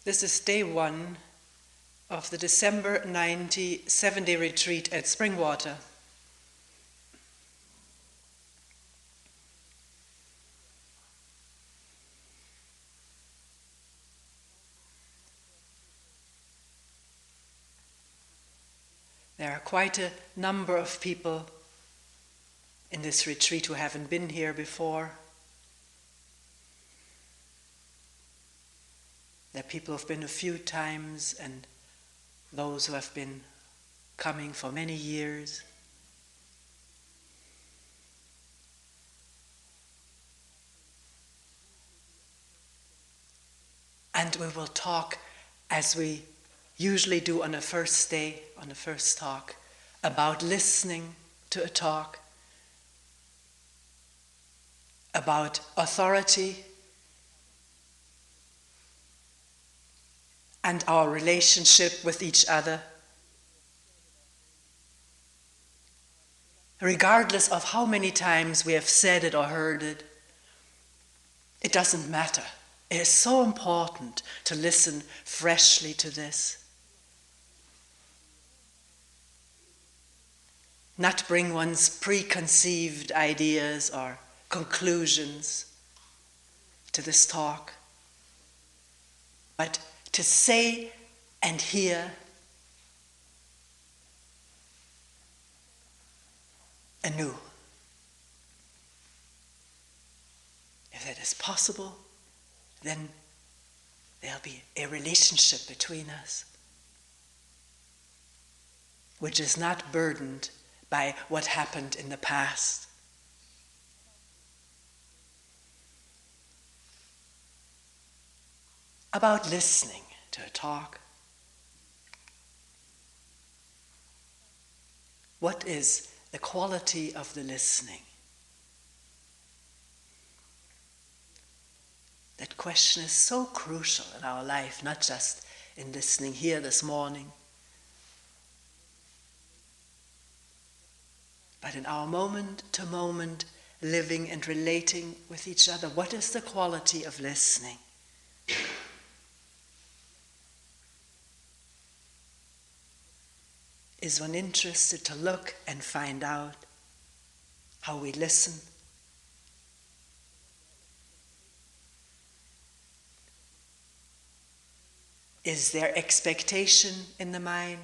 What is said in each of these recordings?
This is day 1 of the December 1990 7-day retreat at Springwater. There are quite a number of people in this retreat who haven't been here before. There are people who have been a few times and those who have been coming for many years. And we will talk, as we usually do on the first day, on the first talk, about listening to a talk, about authority, and our relationship with each other. Regardless of how many times we have said it or heard it, it doesn't matter. It is so important to listen freshly to this. Not bring one's preconceived ideas or conclusions to this talk, but to say and hear anew. If that is possible, then there'll be a relationship between us which is not burdened by what happened in the past. About listening to a talk. What is the quality of the listening? That question is so crucial in our life, not just in listening here this morning, but in our moment-to-moment living and relating with each other. What is the quality of listening? Is one interested to look and find out how we listen? Is there expectation in the mind?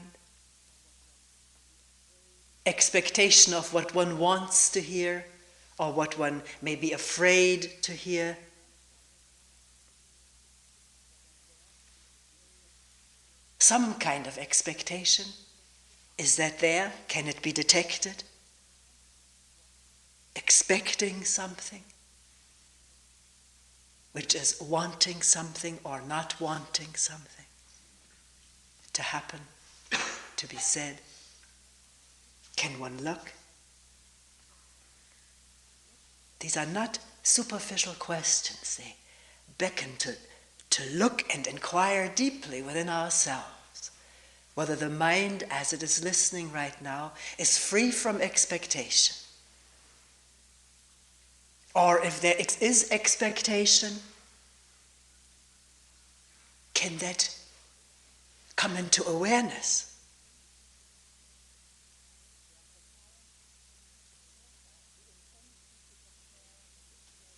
Expectation of what one wants to hear or what one may be afraid to hear? Some kind of expectation. Is that there? Can it be detected? Expecting something, which is wanting something or not wanting something to happen, to be said. Can one look? These are not superficial questions. They beckon to look and inquire deeply within ourselves. Whether the mind, as it is listening right now, is free from expectation. Or if there is expectation, can that come into awareness?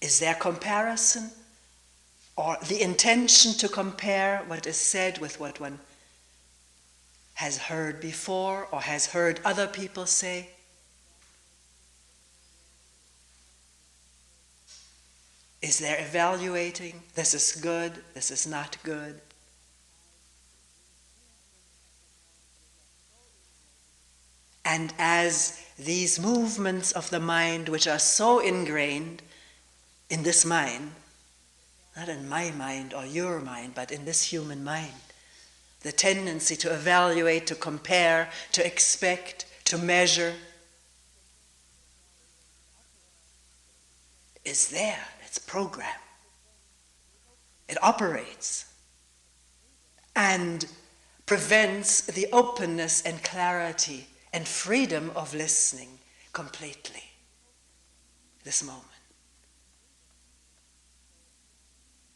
Is there comparison or the intention to compare what is said with what one has heard before or has heard other people say? Is there evaluating, this is good, this is not good? And as these movements of the mind, which are so ingrained in this mind, not in my mind or your mind, but in this human mind, the tendency to evaluate, to compare, to expect, to measure is there. It's programmed. It operates and prevents the openness and clarity and freedom of listening completely. This moment.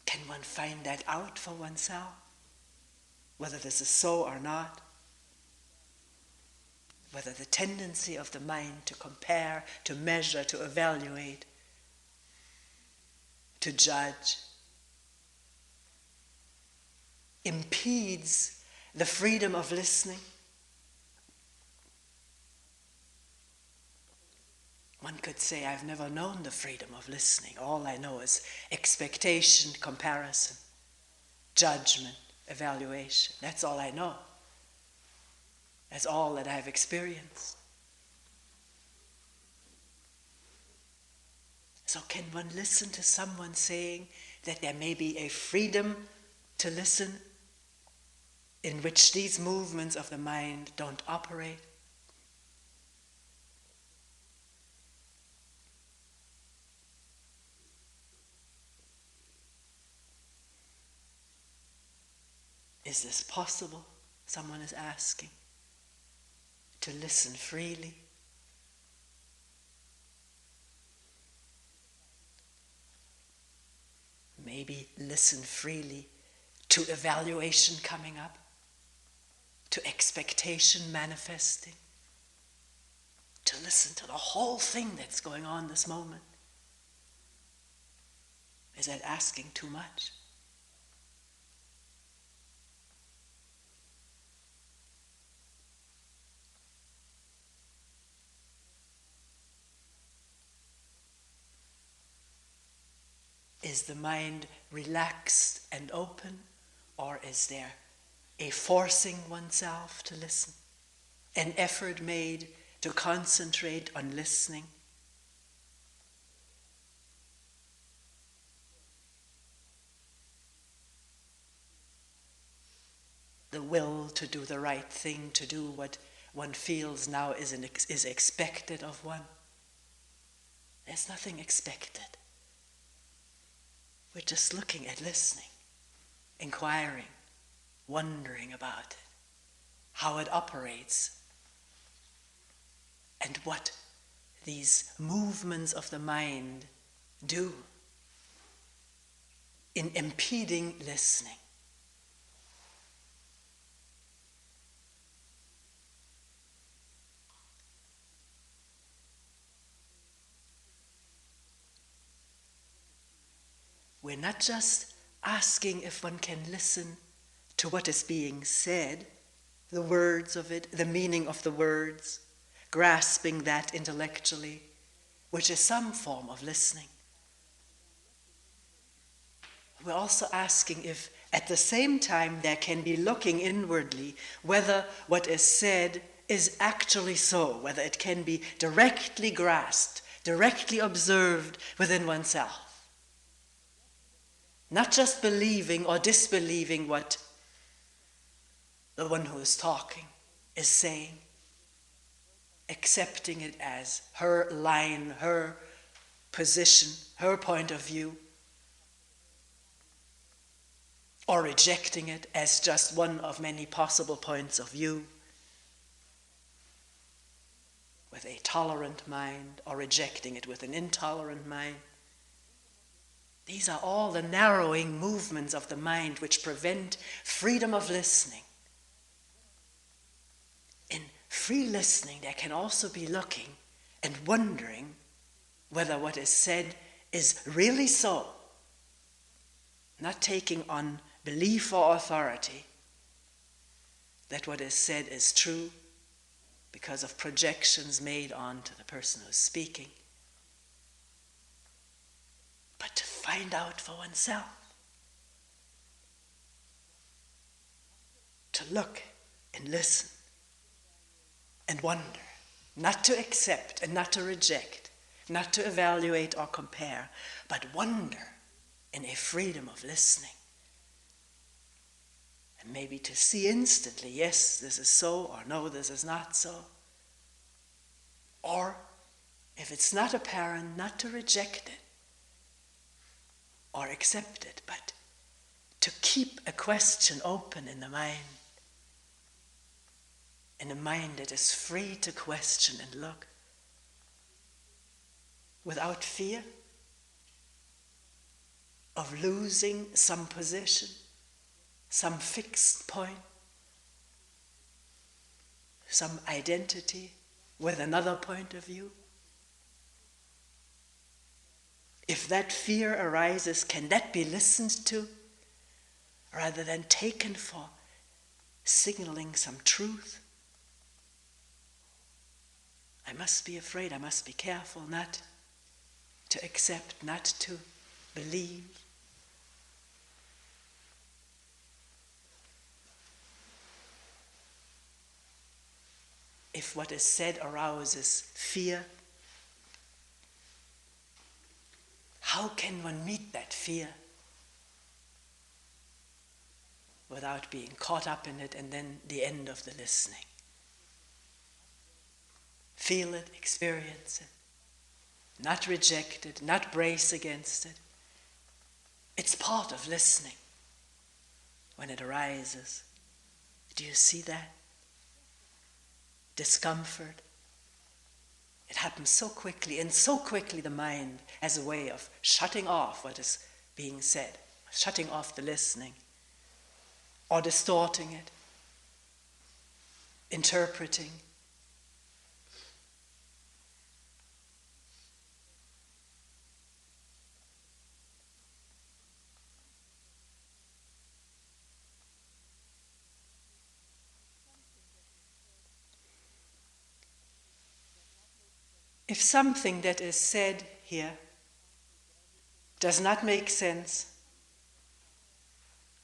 Can one find that out for oneself? whether this is so or not, whether the tendency of the mind to compare, to measure, to evaluate, to judge, impedes the freedom of listening. One could say, I've never known the freedom of listening. All I know is expectation, comparison, judgment, evaluation. That's all I know. That's all that I've experienced. So can one listen to someone saying that there may be a freedom to listen in which these movements of the mind don't operate? Is this possible? Someone is asking. To listen freely. Maybe listen freely to evaluation coming up, to expectation manifesting, to listen to the whole thing that's going on this moment. Is that asking too much? Is the mind relaxed and open, or is there a forcing oneself to listen, an effort made to concentrate on listening? The will to do the right thing, to do what one feels now is expected of one. There's nothing expected. We're just looking at listening, inquiring, wondering about it, how it operates, and what these movements of the mind do in impeding listening. We're not just asking if one can listen to what is being said, the words of it, the meaning of the words, grasping that intellectually, which is some form of listening. We're also asking if at the same time there can be looking inwardly whether what is said is actually so, whether it can be directly grasped, directly observed within oneself. Not just believing or disbelieving what the one who is talking is saying, accepting it as her line, her position, her point of view, or rejecting it as just one of many possible points of view, with a tolerant mind, or rejecting it with an intolerant mind. These are all the narrowing movements of the mind which prevent freedom of listening. In free listening, there can also be looking and wondering whether what is said is really so, not taking on belief or authority that what is said is true because of projections made onto the person who's speaking, but to find out for oneself, to look and listen and wonder, not to accept and not to reject, not to evaluate or compare, but wonder in a freedom of listening. And maybe to see instantly, yes, this is so, or no, this is not so. Or, if it's not apparent, not to reject it or accept it, but to keep a question open in the mind, in a mind that is free to question and look, without fear of losing some position, some fixed point, some identity with another point of view? If that fear arises, can that be listened to rather than taken for signaling some truth? I must be afraid, I must be careful not to accept, not to believe. If what is said arouses fear, how can one meet that fear without being caught up in it and then the end of the listening? Feel it, experience it, not reject it, not brace against it. It's part of listening when it arises. Do you see that? Discomfort. It happens so quickly, and so quickly the mind has a way of shutting off what is being said, shutting off the listening, or distorting it, interpreting. If something that is said here does not make sense,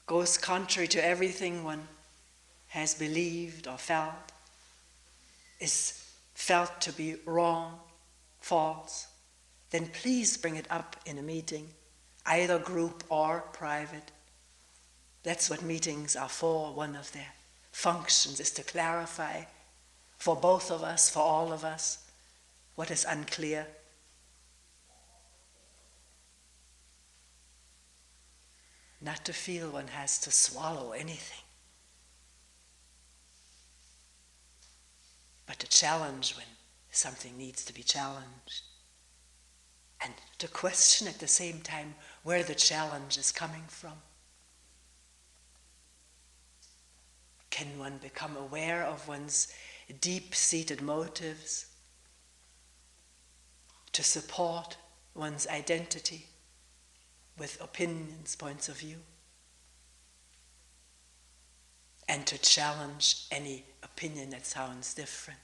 goes contrary to everything one has believed or felt, is felt to be wrong, false, then please bring it up in a meeting, either group or private. That's what meetings are for. One of their functions is to clarify for both of us, for all of us, what is unclear. Not to feel one has to swallow anything, but to challenge when something needs to be challenged, and to question at the same time where the challenge is coming from. Can one become aware of one's deep-seated motives to support one's identity with opinions, points of view, and to challenge any opinion that sounds different?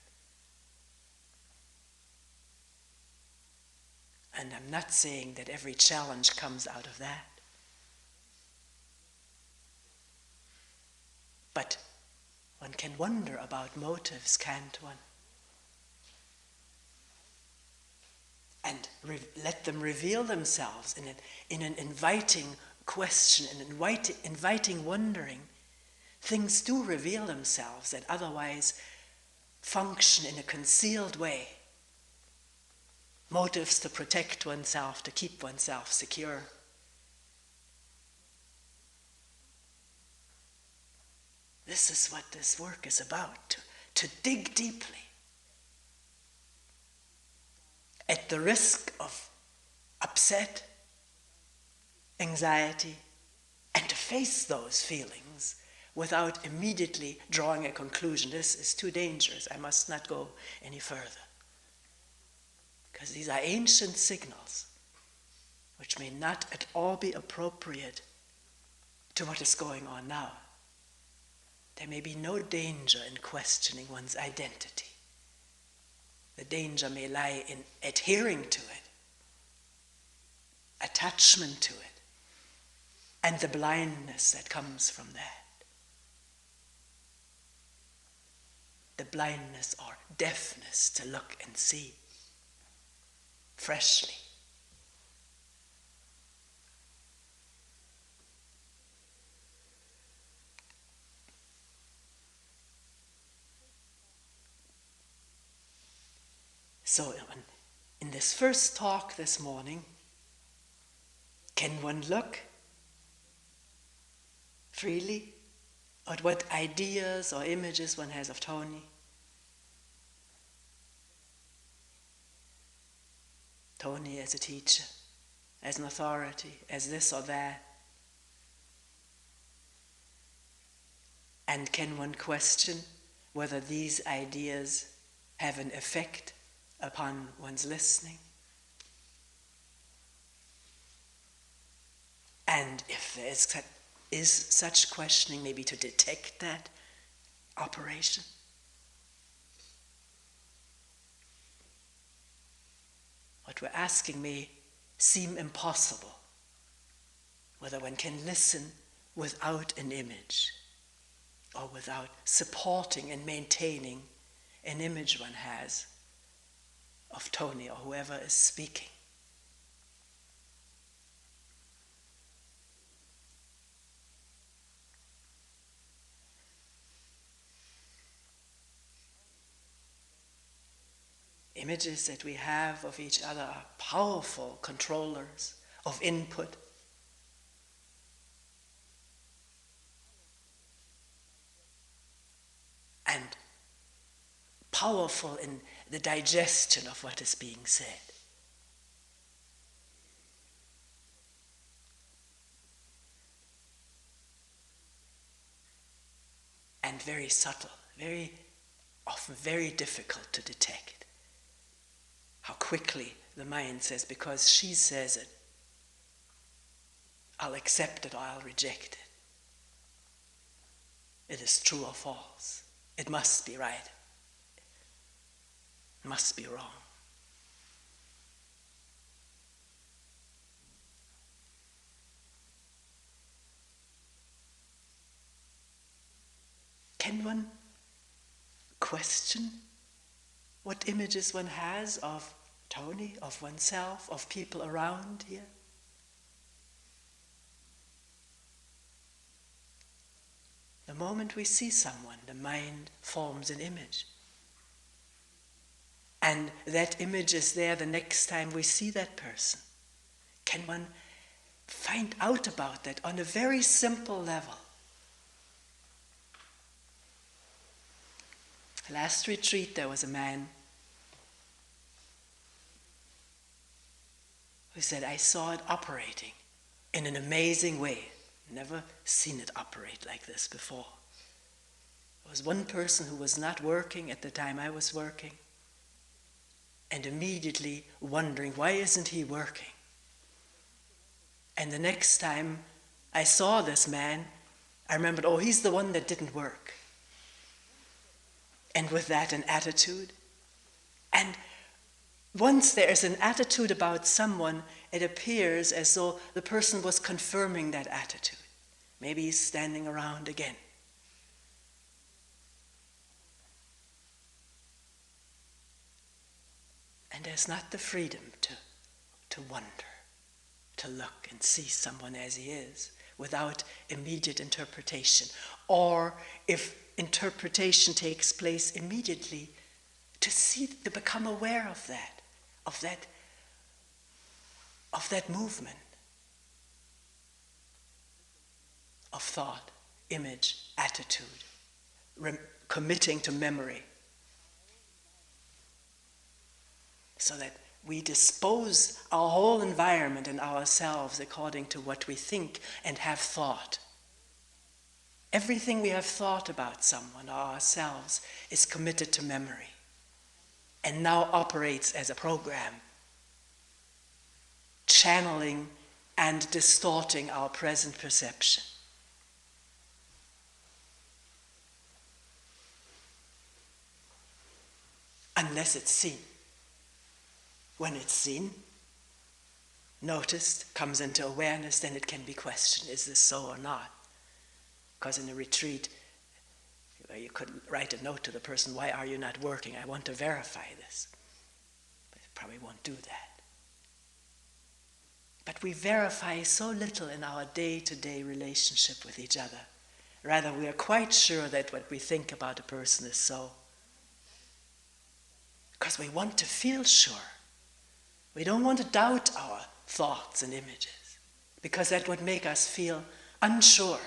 And I'm not saying that every challenge comes out of that. But one can wonder about motives, can't one? And let them reveal themselves in an inviting question, an inviting wondering. Things do reveal themselves that otherwise function in a concealed way. Motives to protect oneself, to keep oneself secure. This is what this work is about, to dig deeply. At the risk of upset, anxiety, and to face those feelings without immediately drawing a conclusion. This is too dangerous, I must not go any further. Because these are ancient signals which may not at all be appropriate to what is going on now. There may be no danger in questioning one's identity. The danger may lie in adhering to it, attachment to it, and the blindness that comes from that. The blindness or deafness to look and see freshly. So in this first talk this morning, can one look freely at what ideas or images one has of Toni? Toni as a teacher, as an authority, as this or that. And can one question whether these ideas have an effect upon one's listening. And if there is such questioning, maybe to detect that operation. What we're asking may seem impossible, whether one can listen without an image or without supporting and maintaining an image one has of Toni or whoever is speaking. Images that we have of each other are powerful controllers of input. And powerful in the digestion of what is being said. And very subtle, very often very difficult to detect. How quickly the mind says, because she says it, I'll accept it or I'll reject it. It is true or false. It must be right. It must be wrong. Can one question what images one has of Toni, of oneself, of people around here? The moment we see someone, the mind forms an image. And that image is there the next time we see that person. Can one find out about that on a very simple level? Last retreat there was a man who said, I saw it operating in an amazing way. Never seen it operate like this before. There was one person who was not working at the time I was working, and immediately wondering, why isn't he working? And the next time I saw this man, I remembered, oh, he's the one that didn't work. And with that, an attitude. And once there is an attitude about someone, it appears as though the person was confirming that attitude. Maybe he's standing around again. And there's not the freedom to wonder, to look and see someone as he is, without immediate interpretation. Or if interpretation takes place immediately, to see, to become aware of that movement of thought, image, attitude, committing to memory, so that we dispose our whole environment and ourselves according to what we think and have thought. Everything we have thought about someone or ourselves is committed to memory and now operates as a program, channeling and distorting our present perception. Unless it's seen. When it's seen, noticed, comes into awareness, then it can be questioned, is this so or not? Because in a retreat, you could write a note to the person, why are you not working? I want to verify this. But you probably won't do that. But we verify so little in our day-to-day relationship with each other. Rather, we are quite sure that what we think about a person is so. Because we want to feel sure. We don't want to doubt our thoughts and images, because that would make us feel unsure,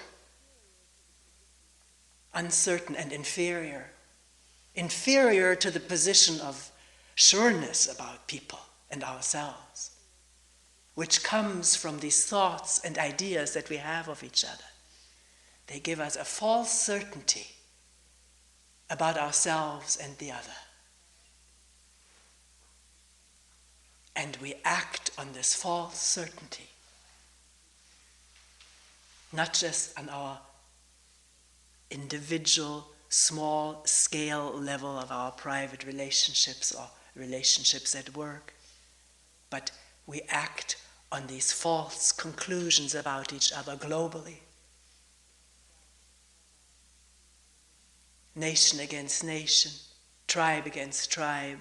uncertain and inferior. Inferior to the position of sureness about people and ourselves, which comes from these thoughts and ideas that we have of each other. They give us a false certainty about ourselves and the other. And we act on this false certainty, not just on our individual, small scale level of our private relationships or relationships at work, but we act on these false conclusions about each other globally. Nation against nation, tribe against tribe,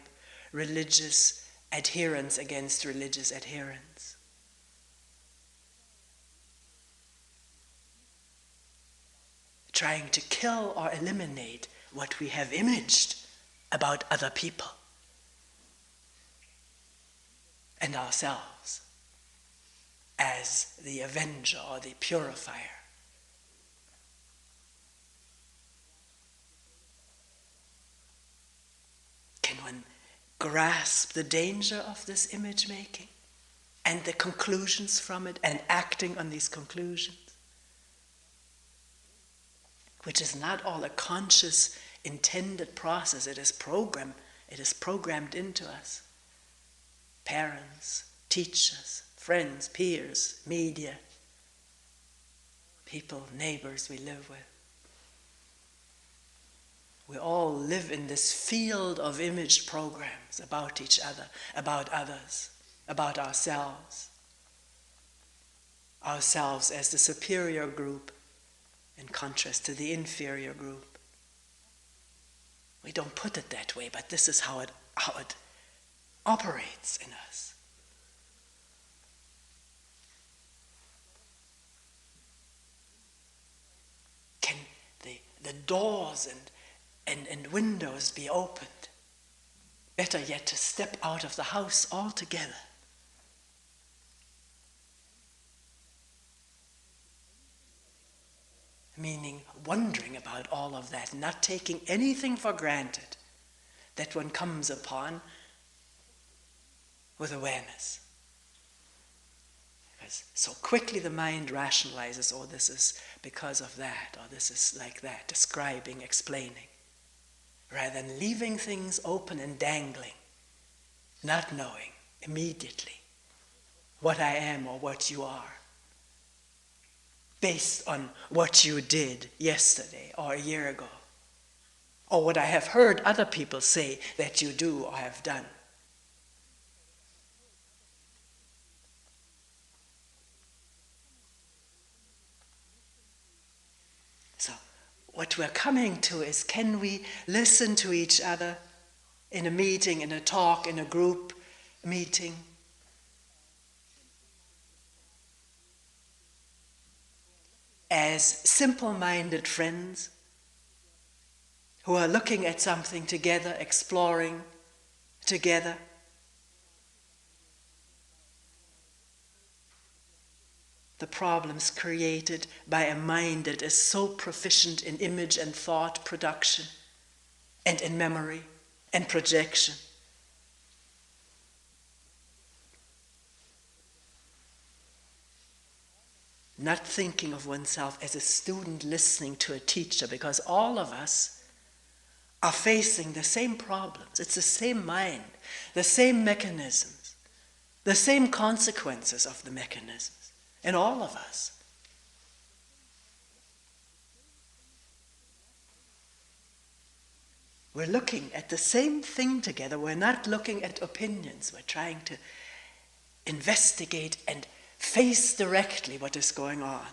religious adherence against religious adherence. Trying to kill or eliminate what we have imaged about other people and ourselves as the avenger or the purifier. Can one grasp the danger of this image making and the conclusions from it and acting on these conclusions? Which is not all a conscious, intended process. It is programmed into us. Parents, teachers, friends, peers, media, people, neighbors we live with. We all live in this field of image programs about each other, about others, about ourselves. Ourselves as the superior group in contrast to the inferior group. We don't put it that way, but this is how it operates in us. Can the doors and windows be opened? Better yet, to step out of the house altogether. Meaning wondering about all of that, not taking anything for granted that one comes upon with awareness. Because so quickly the mind rationalizes, oh, this is because of that, or this is like that, describing, explaining, rather than leaving things open and dangling, not knowing immediately what I am or what you are, based on what you did yesterday or a year ago, or what I have heard other people say that you do or have done. So, what we're coming to is, can we listen to each other in a meeting, in a talk, in a group meeting? As simple-minded friends who are looking at something together, exploring together. The problems created by a mind that is so proficient in image and thought production and in memory and projection. Not thinking of oneself as a student listening to a teacher, because all of us are facing the same problems. It's the same mind, the same mechanisms, the same consequences of the mechanisms in all of us. We're looking at the same thing together. We're not looking at opinions. We're trying to investigate and face directly what is going on.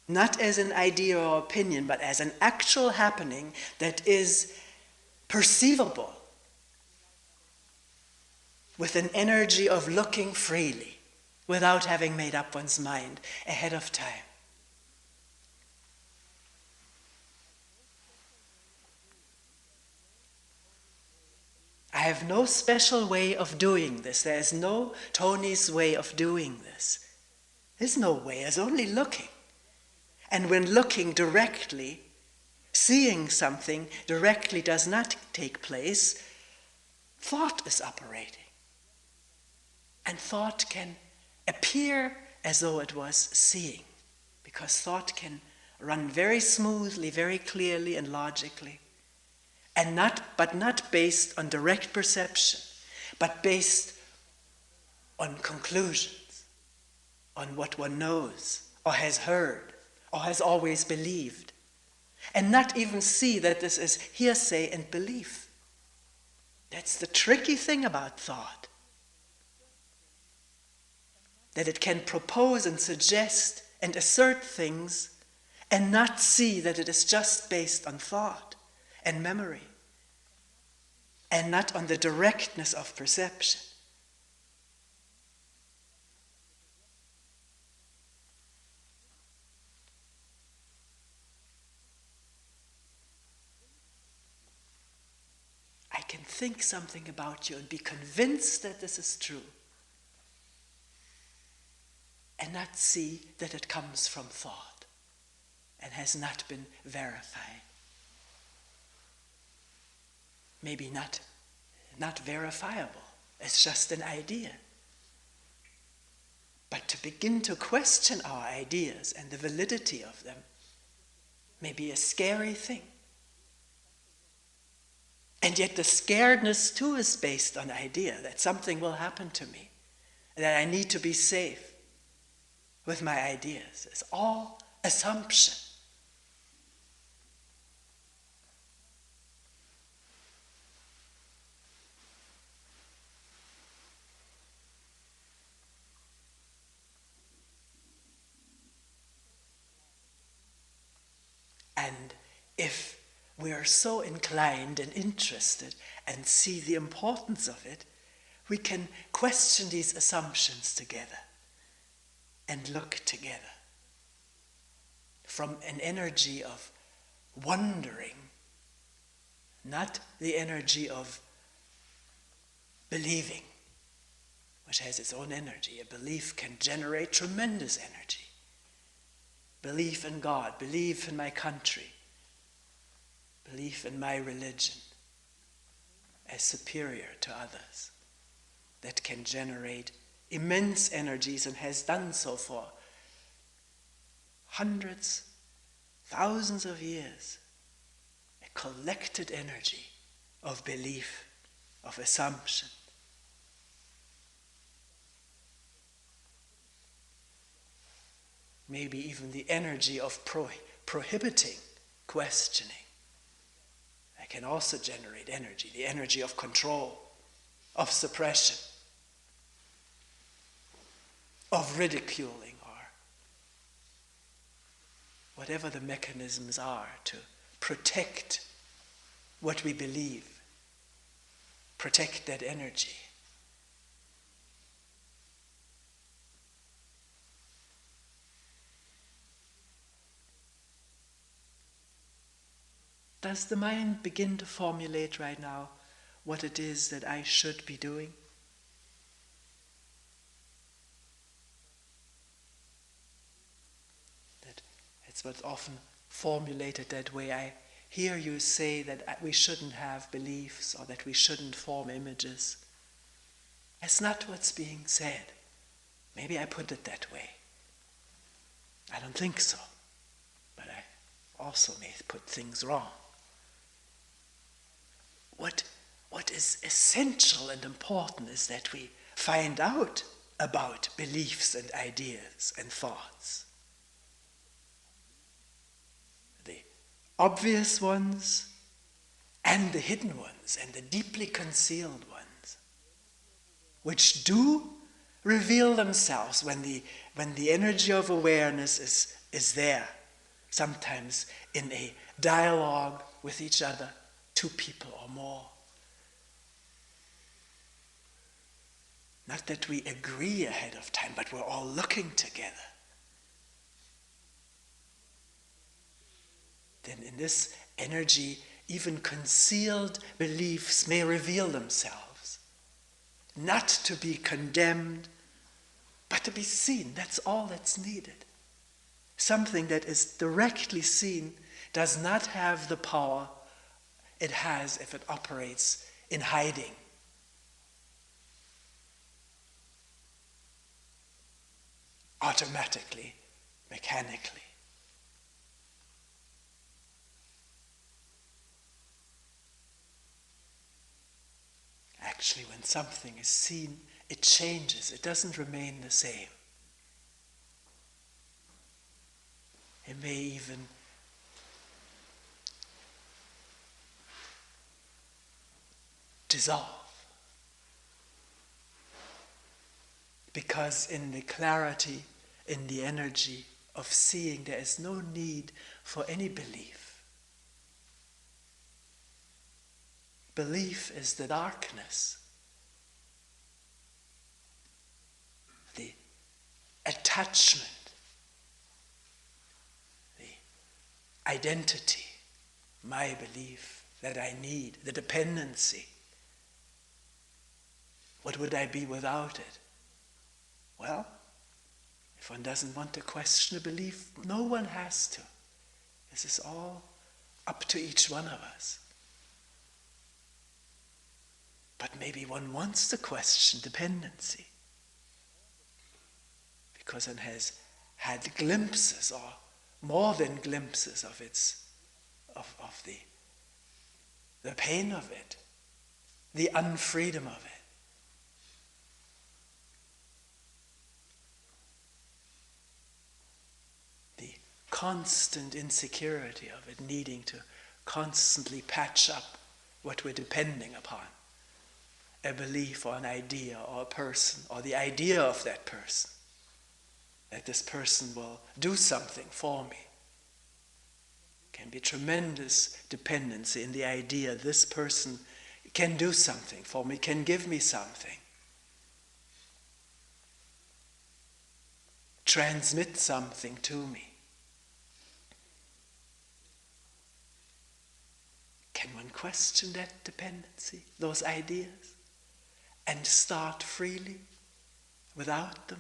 Not as an idea or opinion, but as an actual happening that is perceivable with an energy of looking freely without having made up one's mind ahead of time. I have no special way of doing this. There is no Toni's way of doing this. There's no way, there's only looking. And when looking directly, seeing something directly does not take place, thought is operating. And thought can appear as though it was seeing, because thought can run very smoothly, very clearly and logically. but not based on direct perception, but based on conclusions, on what one knows, or has heard, or has always believed, and not even see that this is hearsay and belief. That's the tricky thing about thought, that it can propose and suggest and assert things and not see that it is just based on thought and memory, and not on the directness of perception. I can think something about you and be convinced that this is true, and not see that it comes from thought and has not been verified. Maybe not verifiable. It's just an idea. But to begin to question our ideas and the validity of them may be a scary thing. And yet the scaredness too is based on idea that something will happen to me, that I need to be safe with my ideas. It's all assumption. And if we are so inclined and interested and see the importance of it, we can question these assumptions together and look together from an energy of wondering, not the energy of believing, which has its own energy. A belief can generate tremendous energy. Belief in God, belief in my country, belief in my religion as superior to others, that can generate immense energies and has done so for hundreds, thousands of years. A collected energy of belief, of assumption. Maybe even the energy of prohibiting questioning. That can also generate energy, the energy of control, of suppression, of ridiculing, or whatever the mechanisms are to protect what we believe, protect that energy. Does the mind begin to formulate right now what it is that I should be doing? It's what's often formulated that way. I hear you say that we shouldn't have beliefs or that we shouldn't form images. That's not what's being said. Maybe I put it that way. I don't think so. But I also may put things wrong. What is essential and important is that we find out about beliefs and ideas and thoughts. The obvious ones and the hidden ones and the deeply concealed ones, which do reveal themselves when the energy of awareness is there, sometimes in a dialogue with each other, two people or more. Not that we agree ahead of time, but we're all looking together. Then in this energy, even concealed beliefs may reveal themselves. Not to be condemned, but to be seen. That's all that's needed. Something that is directly seen does not have the power it has if it operates in hiding. Automatically, mechanically. Actually, when something is seen, it changes. It doesn't remain the same. It may even dissolve. Because in the clarity, in the energy of seeing, there is no need for any belief. Belief is the darkness, the attachment, the identity, my belief that I need, the dependency. What would I be without it? Well, if one doesn't want to question a belief, no one has to. This is all up to each one of us. But maybe one wants to question dependency because one has had glimpses, or more than glimpses, of the pain of it, the unfreedom of it. Constant insecurity of it, needing to constantly patch up what we're depending upon. A belief or an idea or a person, or the idea of that person, that this person will do something for me. Can be tremendous dependency in the idea this person can do something for me, can give me something. Transmit something to me. Can one question that dependency, those ideas, and start freely without them?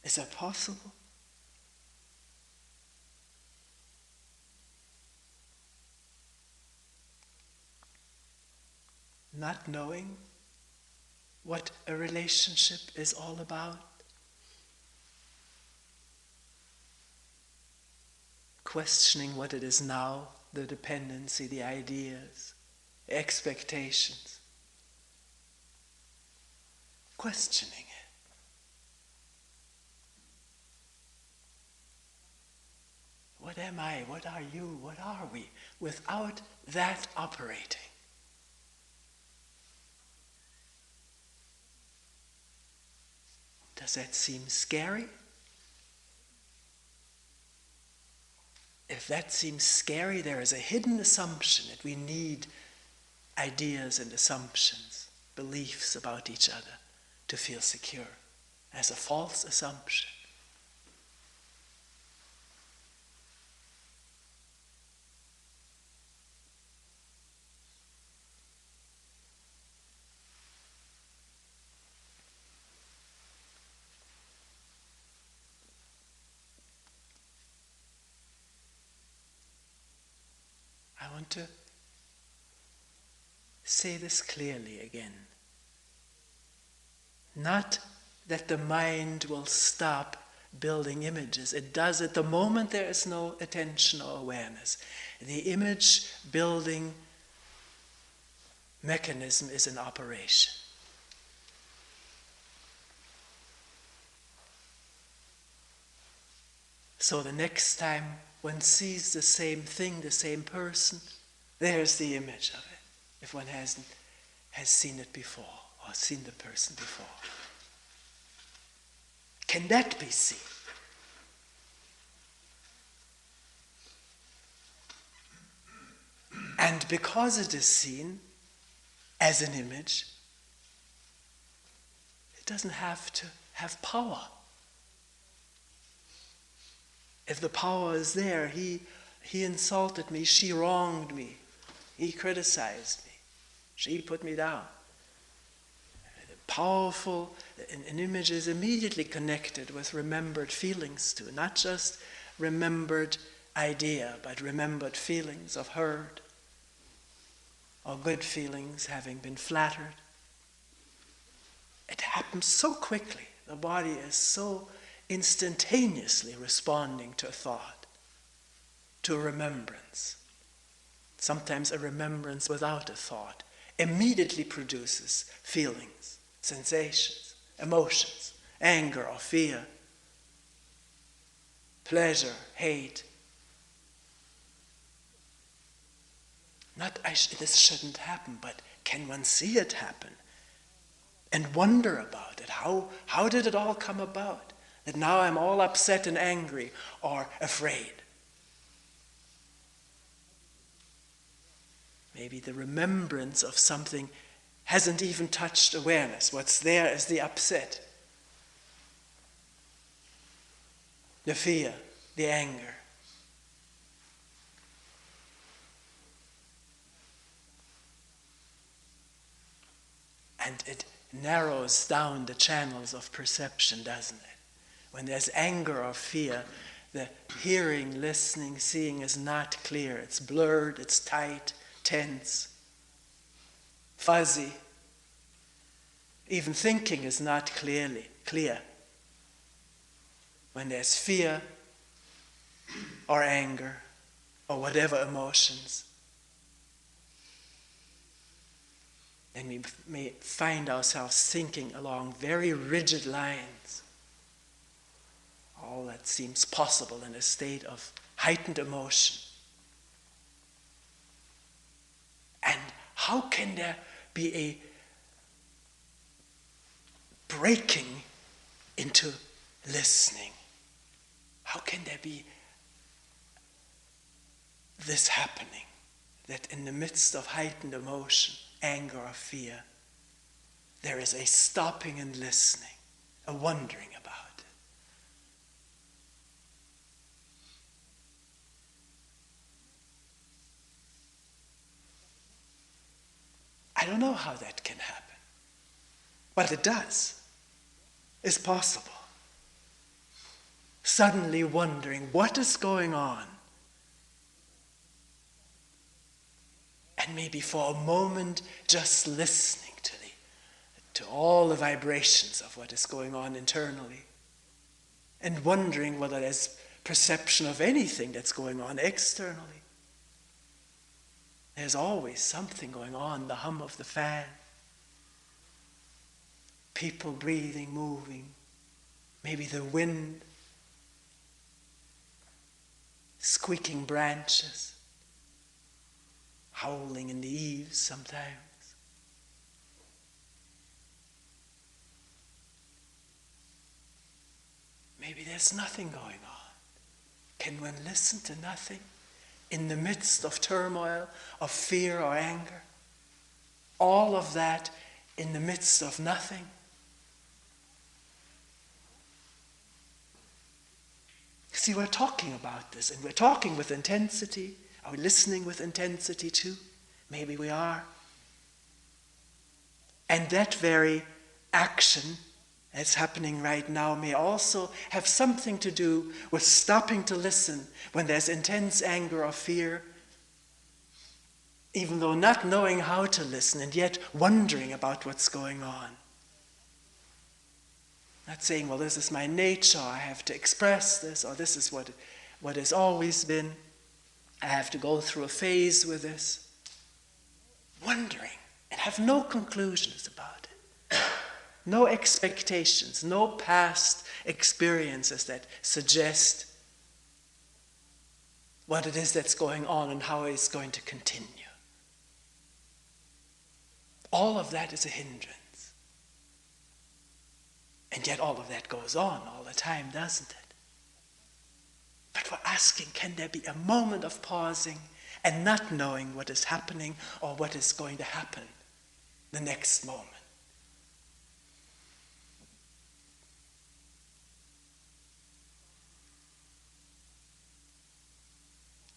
Is that possible? Not knowing what a relationship is all about? Questioning what it is now, the dependency, the ideas, the expectations. Questioning it. What am I? What are you? What are we? Without that operating. Does that seem scary? If that seems scary, there is a hidden assumption that we need ideas and assumptions, beliefs about each other to feel secure. As a false assumption. I want to say this clearly again. Not that the mind will stop building images. It does it the moment there is no attention or awareness. The image building mechanism is in operation. So the next time one sees the same thing, the same person, there's the image of it, if one has seen it before, or seen the person before. Can that be seen? And because it is seen as an image, it doesn't have to have power. If the power is there, he insulted me, she wronged me, he criticized me, she put me down. Powerful, an image is immediately connected with remembered feelings too, not just remembered idea, but remembered feelings of heard, or good feelings having been flattered. It happens so quickly. The body is so instantaneously responding to a thought, to a remembrance. Sometimes a remembrance without a thought, immediately produces feelings, sensations, emotions, anger or fear, pleasure, hate. Not, this shouldn't happen, but can one see it happen? And wonder about it. How did it all come about? That now I'm all upset and angry or afraid. Maybe the remembrance of something hasn't even touched awareness. What's there is the upset, the fear, the anger. And it narrows down the channels of perception, doesn't it? When there's anger or fear, the hearing, listening, seeing is not clear. It's blurred, it's tight, tense, fuzzy. Even thinking is not clear. When there's fear or anger or whatever emotions, then we may find ourselves thinking along very rigid lines. All that seems possible in a state of heightened emotion. And how can there be a breaking into listening? How can there be this happening? That in the midst of heightened emotion, anger or fear, there is a stopping and listening, a wondering about it. I don't know how that can happen, but it does. It's possible. Suddenly wondering what is going on. And maybe for a moment just listening to all the vibrations of what is going on internally. And wondering whether there's perception of anything that's going on externally. There's always something going on, the hum of the fan. People breathing, moving. Maybe the wind. Squeaking branches. Howling in the eaves sometimes. Maybe there's nothing going on. Can one listen to nothing in the midst of turmoil, of fear or anger? All of that in the midst of nothing? See, we're talking about this, and we're talking with intensity. Are we listening with intensity too? Maybe we are. And that very action that's happening right now may also have something to do with stopping to listen when there's intense anger or fear, even though not knowing how to listen and yet wondering about what's going on. Not saying, well, this is my nature, I have to express this, or this is what has always been. I have to go through a phase with this. Wondering and have no conclusions about it. No expectations, no past experiences that suggest what it is that's going on and how it's going to continue. All of that is a hindrance. And yet all of that goes on all the time, doesn't it? But we're asking, can there be a moment of pausing and not knowing what is happening or what is going to happen the next moment?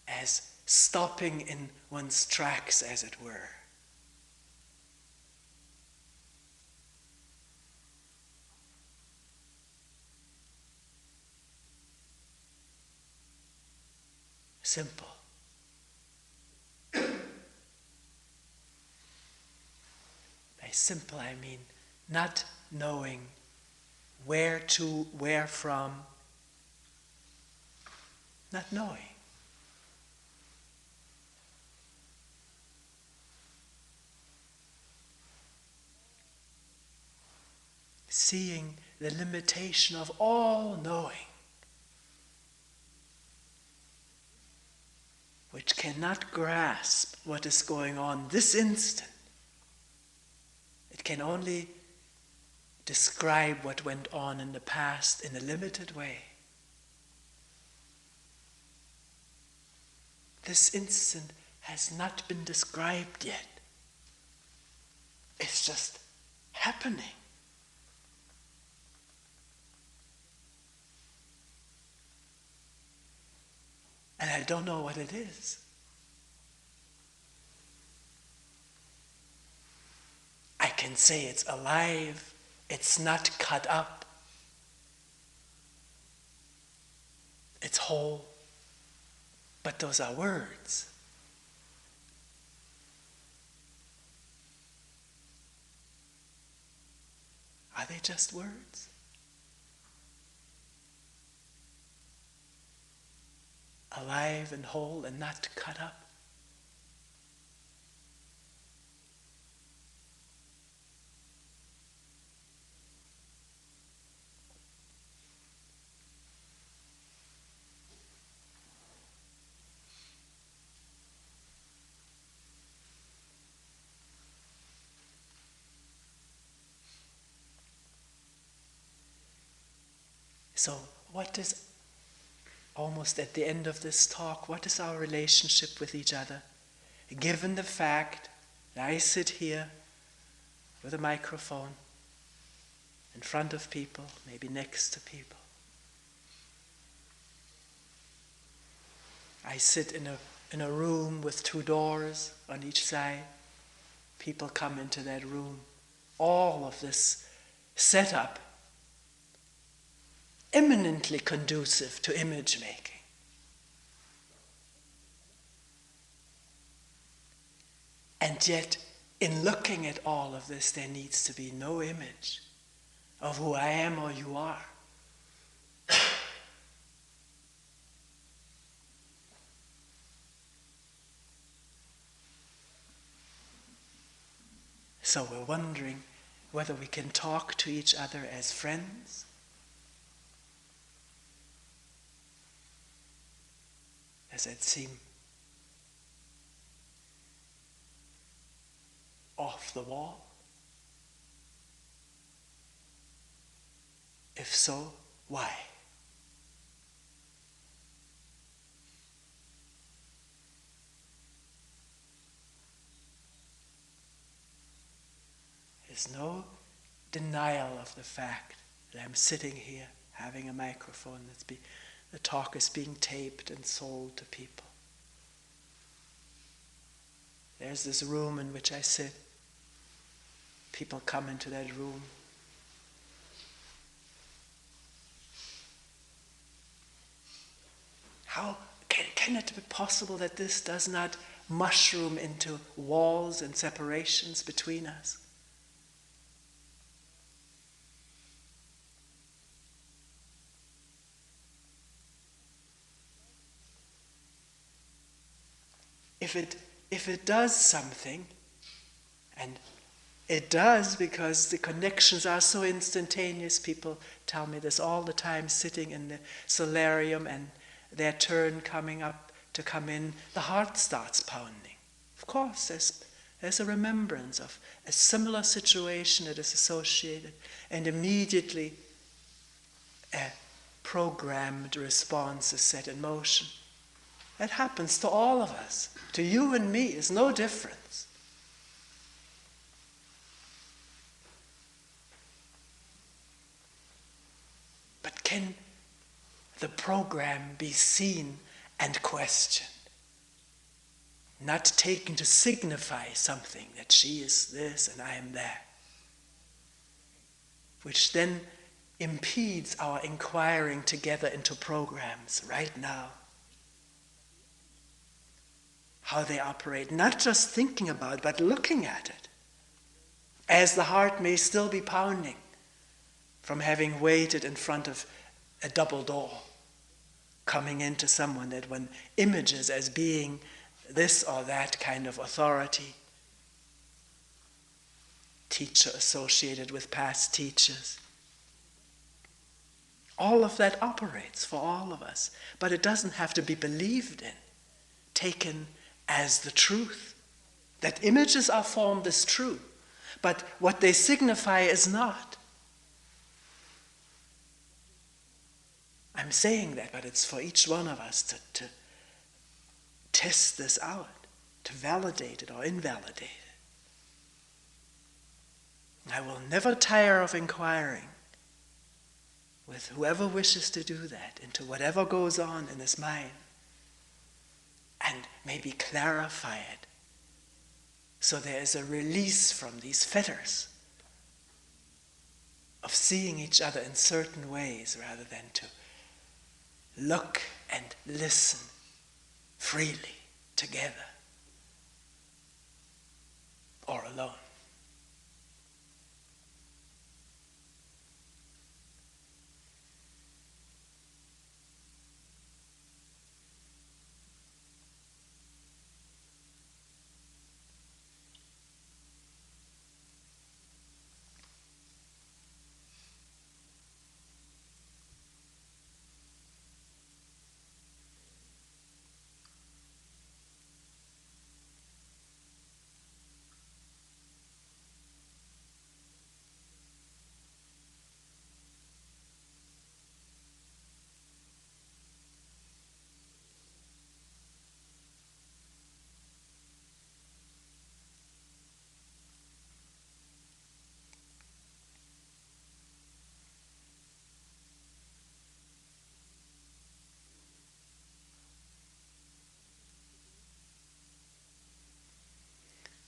As stopping in one's tracks, as it were. Simple. By simple, I mean not knowing where to, where from, not knowing. seeing the limitation of all knowing, which cannot grasp what is going on this instant. It can only describe what went on in the past in a limited way. This instant has not been described yet. It's just happening. And I don't know what it is. I can say it's alive, it's not cut up, it's whole, but those are words. Are they just words? Alive and whole and not cut up? So what is, almost at the end of this talk, what is our relationship with each other? Given the fact that I sit here with a microphone in front of people, maybe next to people. I sit in a room with 2 doors on each side. People come into that room. All of this setup eminently conducive to image making. And yet, in looking at all of this, there needs to be no image of who I am or you are. So we're wondering whether we can talk to each other as friends, does it seem off the wall? If so, why? There's no denial of the fact that I'm sitting here having a microphone the talk is being taped and sold to people. There's this room in which I sit. People come into that room. How can it be possible that this does not mushroom into walls and separations between us? If it does something, and it does because the connections are so instantaneous. People tell me this all the time, sitting in the solarium and their turn coming up to come in, the heart starts pounding. Of course, there's a remembrance of a similar situation that is associated, and immediately a programmed response is set in motion. That happens to all of us. To you and me is no difference. But can the program be seen and questioned? Not taken to signify something, that she is this and I am that, which then impedes our inquiring together into programs right now. How they operate, not just thinking about, but looking at it. As the heart may still be pounding from having waited in front of a double door, coming into someone that one images as being this or that kind of authority, teacher associated with past teachers. All of that operates for all of us, but it doesn't have to be believed in, taken as the truth. That images are formed is true, but what they signify is not. I'm saying that, but it's for each one of us to test this out, to validate it or invalidate it. I will never tire of inquiring with whoever wishes to do that into whatever goes on in his mind, and maybe clarify it so there is a release from these fetters of seeing each other in certain ways rather than to look and listen freely together or alone.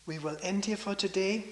We will end here for today.